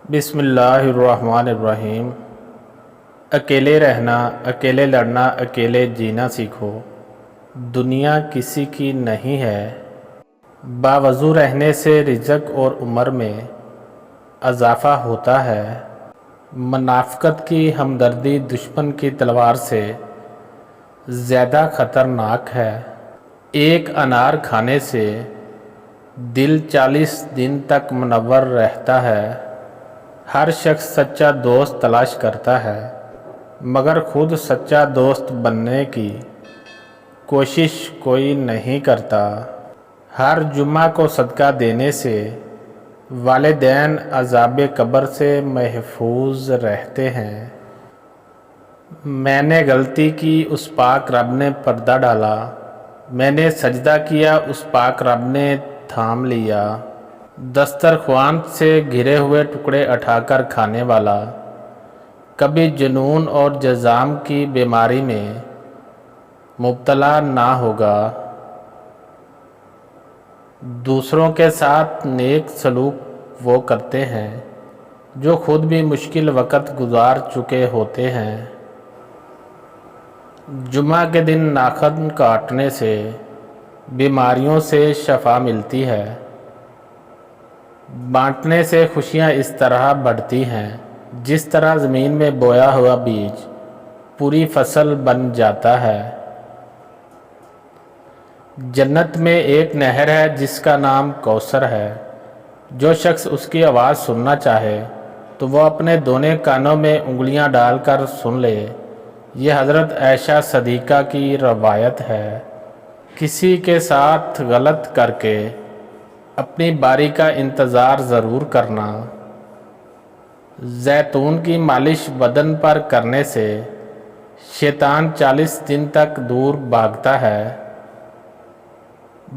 بسم اللہ الرحمن الرحیم۔ اکیلے رہنا، اکیلے لڑنا، اکیلے جینا سیکھو۔ دنیا کسی کی نہیں ہے۔ باوضو رہنے سے رزق اور عمر میں اضافہ ہوتا ہے۔ منافقت کی ہمدردی دشمن کی تلوار سے زیادہ خطرناک ہے۔ ایک انار کھانے سے دل 40 دن تک منور رہتا ہے۔ ہر شخص سچا دوست تلاش کرتا ہے مگر خود سچا دوست بننے کی کوشش کوئی نہیں کرتا۔ ہر جمعہ کو صدقہ دینے سے والدین عذاب قبر سے محفوظ رہتے ہیں۔ میں نے غلطی کی، اس پاک رب نے پردہ ڈالا۔ میں نے سجدہ کیا، اس پاک رب نے تھام لیا۔ دسترخوان سے گرے ہوئے ٹکڑے اٹھا کر کھانے والا کبھی جنون اور جذام کی بیماری میں مبتلا نہ ہوگا۔ دوسروں کے ساتھ نیک سلوک وہ کرتے ہیں جو خود بھی مشکل وقت گزار چکے ہوتے ہیں۔ جمعہ کے دن ناخن کاٹنے سے بیماریوں سے شفا ملتی ہے۔ بانٹنے سے خوشیاں اس طرح بڑھتی ہیں جس طرح زمین میں بویا ہوا بیج پوری فصل بن جاتا ہے۔ جنت میں ایک نہر ہے جس کا نام کوثر ہے۔ جو شخص اس کی آواز سننا چاہے تو وہ اپنے دونوں کانوں میں انگلیاں ڈال کر سن لے۔ یہ حضرت عائشہ صدیقہ کی روایت ہے۔ کسی کے ساتھ غلط کر کے اپنی باری کا انتظار ضرور کرنا۔ زیتون کی مالش بدن پر کرنے سے شیطان 40 دن تک دور بھاگتا ہے۔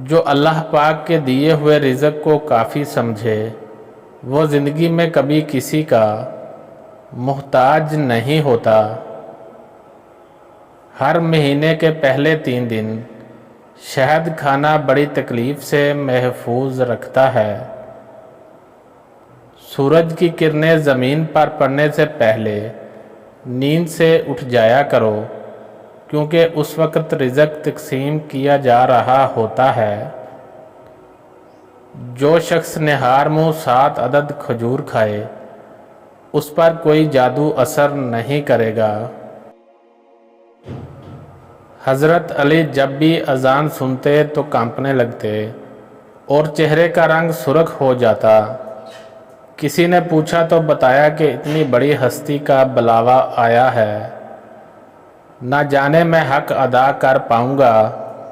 جو اللہ پاک کے دیے ہوئے رزق کو کافی سمجھے وہ زندگی میں کبھی کسی کا محتاج نہیں ہوتا۔ ہر مہینے کے پہلے 3 دن شہد کھانا بڑی تکلیف سے محفوظ رکھتا ہے۔ سورج کی کرنیں زمین پر پڑنے سے پہلے نیند سے اٹھ جایا کرو کیونکہ اس وقت رزق تقسیم کیا جا رہا ہوتا ہے۔ جو شخص نہار منہ 7 عدد کھجور کھائے اس پر کوئی جادو اثر نہیں کرے گا۔ حضرت علی جب بھی اذان سنتے تو کانپنے لگتے اور چہرے کا رنگ سرخ ہو جاتا۔ کسی نے پوچھا تو بتایا کہ اتنی بڑی ہستی کا بلاوا آیا ہے، نہ جانے میں حق ادا کر پاؤں گا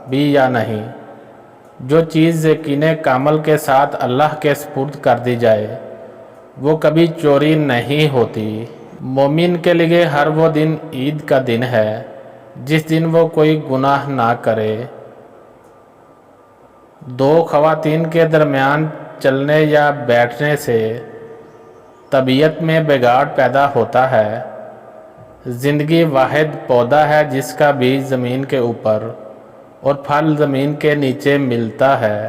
بھی یا نہیں۔ جو چیز یقین کامل کے ساتھ اللہ کے سپرد کر دی جائے وہ کبھی چوری نہیں ہوتی۔ مومن کے لیے ہر وہ دن عید کا دن ہے جس دن وہ کوئی گناہ نہ کرے۔ 2 خواتین کے درمیان چلنے یا بیٹھنے سے طبیعت میں بگاڑ پیدا ہوتا ہے۔ زندگی واحد پودا ہے جس کا بیج زمین کے اوپر اور پھل زمین کے نیچے ملتا ہے۔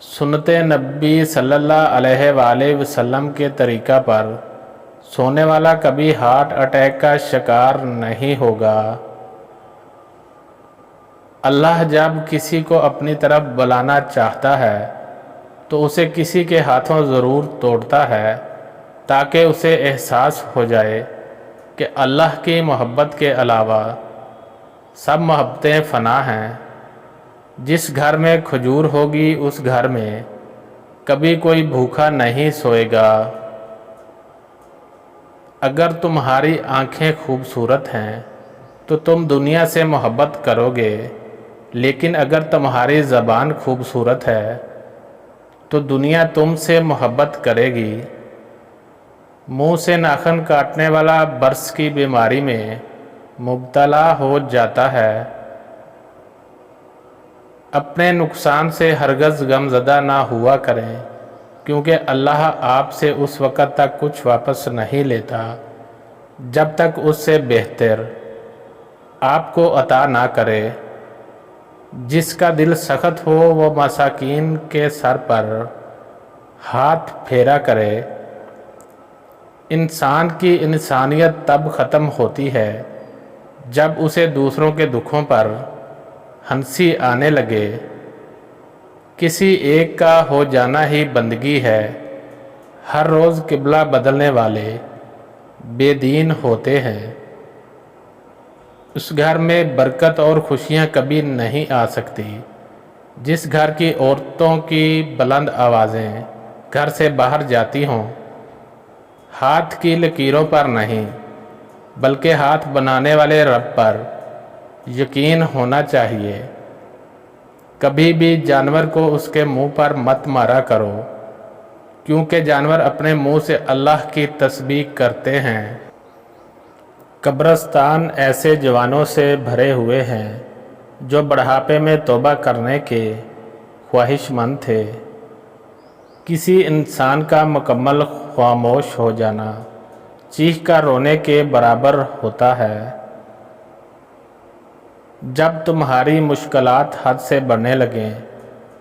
سنت نبی صلی اللہ علیہ وآلہ وسلم کے طریقہ پر سونے والا کبھی ہارٹ اٹیک کا شکار نہیں ہوگا۔ اللہ جب کسی کو اپنی طرف بلانا چاہتا ہے تو اسے کسی کے ہاتھوں ضرور توڑتا ہے تاکہ اسے احساس ہو جائے کہ اللہ کی محبت کے علاوہ سب محبتیں فنا ہیں۔ جس گھر میں کھجور ہوگی اس گھر میں کبھی کوئی بھوکا نہیں سوئے گا۔ اگر تمہاری آنکھیں خوبصورت ہیں تو تم دنیا سے محبت کرو گے، لیکن اگر تمہاری زبان خوبصورت ہے تو دنیا تم سے محبت کرے گی۔ منہ سے ناخن کاٹنے والا برس کی بیماری میں مبتلا ہو جاتا ہے۔ اپنے نقصان سے ہرگز غمزدہ نہ ہوا کریں کیونکہ اللہ آپ سے اس وقت تک کچھ واپس نہیں لیتا جب تک اس سے بہتر آپ کو عطا نہ کرے۔ جس کا دل سخت ہو وہ مساکین کے سر پر ہاتھ پھیرا کرے۔ انسان کی انسانیت تب ختم ہوتی ہے جب اسے دوسروں کے دکھوں پر ہنسی آنے لگے۔ کسی ایک کا ہو جانا ہی بندگی ہے، ہر روز قبلہ بدلنے والے بے دین ہوتے ہیں۔ اس گھر میں برکت اور خوشیاں کبھی نہیں آ سکتی جس گھر کی عورتوں کی بلند آوازیں گھر سے باہر جاتی ہوں۔ ہاتھ کی لکیروں پر نہیں بلکہ ہاتھ بنانے والے رب پر یقین ہونا چاہیے۔ کبھی بھی جانور کو اس کے منہ پر مت مارا کرو، کیونکہ جانور اپنے منہ سے اللہ کی تسبیح کرتے ہیں۔ قبرستان ایسے جوانوں سے بھرے ہوئے ہیں جو بڑھاپے میں توبہ کرنے کے خواہش مند تھے۔ کسی انسان کا مکمل خاموش ہو جانا چیخ کر رونے کے برابر ہوتا ہے۔ جب تمہاری مشکلات حد سے بڑھنے لگیں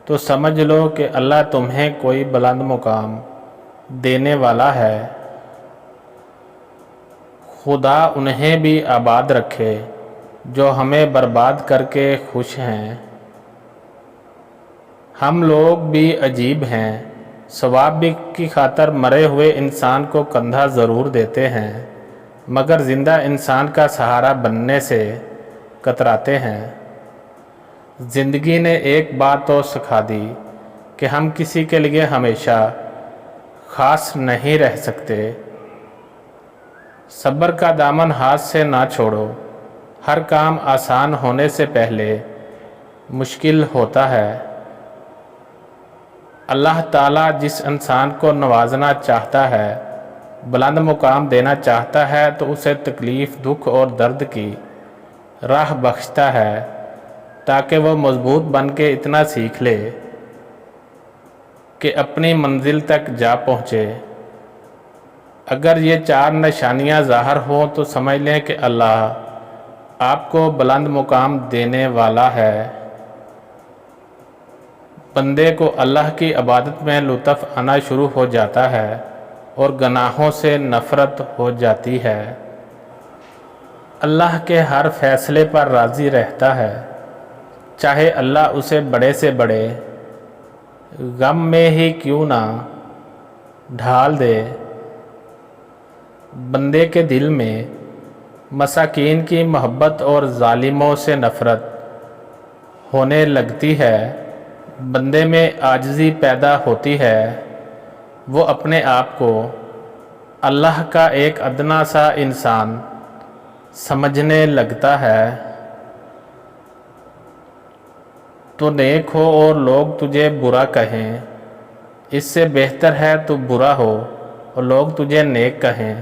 تو سمجھ لو کہ اللہ تمہیں کوئی بلند مقام دینے والا ہے۔ خدا انہیں بھی آباد رکھے جو ہمیں برباد کر کے خوش ہیں۔ ہم لوگ بھی عجیب ہیں، ثواب کی خاطر مرے ہوئے انسان کو کندھا ضرور دیتے ہیں مگر زندہ انسان کا سہارا بننے سے کتراتے ہیں۔ زندگی نے ایک بات تو سکھا دی کہ ہم کسی کے لیے ہمیشہ خاص نہیں رہ سکتے۔ صبر کا دامن ہاتھ سے نہ چھوڑو، ہر کام آسان ہونے سے پہلے مشکل ہوتا ہے۔ اللہ تعالیٰ جس انسان کو نوازنا چاہتا ہے، بلند مقام دینا چاہتا ہے تو اسے تکلیف، دکھ اور درد کی راہ بخشتا ہے تاکہ وہ مضبوط بن کے اتنا سیکھ لے کہ اپنی منزل تک جا پہنچے۔ اگر یہ چار نشانیاں ظاہر ہوں تو سمجھ لیں کہ اللہ آپ کو بلند مقام دینے والا ہے۔ بندے کو اللہ کی عبادت میں لطف آنا شروع ہو جاتا ہے اور گناہوں سے نفرت ہو جاتی ہے۔ اللہ کے ہر فیصلے پر راضی رہتا ہے، چاہے اللہ اسے بڑے سے بڑے غم میں ہی کیوں نہ ڈھال دے۔ بندے کے دل میں مساکین کی محبت اور ظالموں سے نفرت ہونے لگتی ہے۔ بندے میں عاجزی پیدا ہوتی ہے، وہ اپنے آپ کو اللہ کا ایک ادنا سا انسان سمجھنے لگتا ہے۔ تو نیک ہو اور لوگ تجھے برا کہیں، اس سے بہتر ہے تو برا ہو اور لوگ تجھے نیک کہیں۔